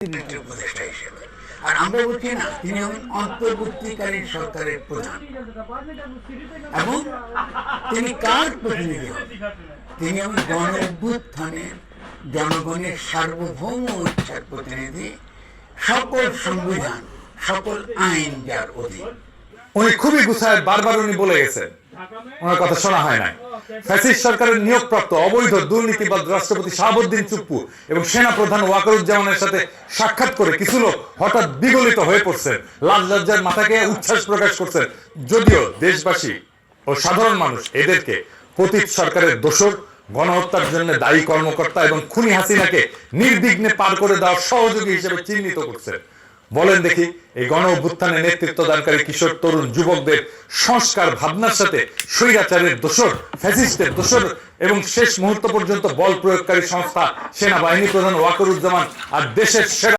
উপদেষ্টা হিসেবে। আর আমরা বলছি না, তিনি হবেন অন্তর্বর্তীকালীন সরকারের প্রধান। এবং তিনি কার প্রতিনিধি হবেন? তিনি হবেন গণ অভ্যুত্থানের জনগণের সার্বভৌম ইচ্ছার প্রতিনিধি, সকল সংবিধান, সকল আইন যার অধীন। উনি খুবই গুছায় বারবার উনি বলে গেছেন, ওনার কথা শোনা হয় না। ফ্যাসিস্ট সরকারের নিয়োগপ্রাপ্ত অবৈধ দুর্নীতিবাদ রাষ্ট্রপতি শাহাবুদ্দিন চুপ্পু এবং সেনা প্রধান ওয়াকারুজ্জামানের সাথে সাক্ষাৎ করে কিছু লোক হঠাৎ বিগলিত হয়ে পড়ছেন, লাজ লজ্জার মাথাকে উচ্ছ্বাস প্রকাশ করছেন। যদিও দেশবাসী ও সাধারণ মানুষ এদেরকে পতিত সরকারের দোসর, গণহত্যার জন্য দায়ী কর্মকর্তা এবং খুনি হাসিনাকে নির্বিঘ্নে পার করে দেওয়ার সহযোগী হিসেবে চিহ্নিত করছেন। বলেন দেখি, এই গণ অভ্যুত্থানে নেতৃত্ব দানকারী কিশোর তরুণ যুবকদের সংস্কার ভাবনার সাথে স্বৈরাচারের দোসর, ফ্যাসিস্টের দোসর এবং শেষ মুহূর্ত পর্যন্ত বল প্রয়োগকারী সংস্থা সেনাবাহিনী প্রধান ওয়াকারুজ্জামান আর দেশের সেরা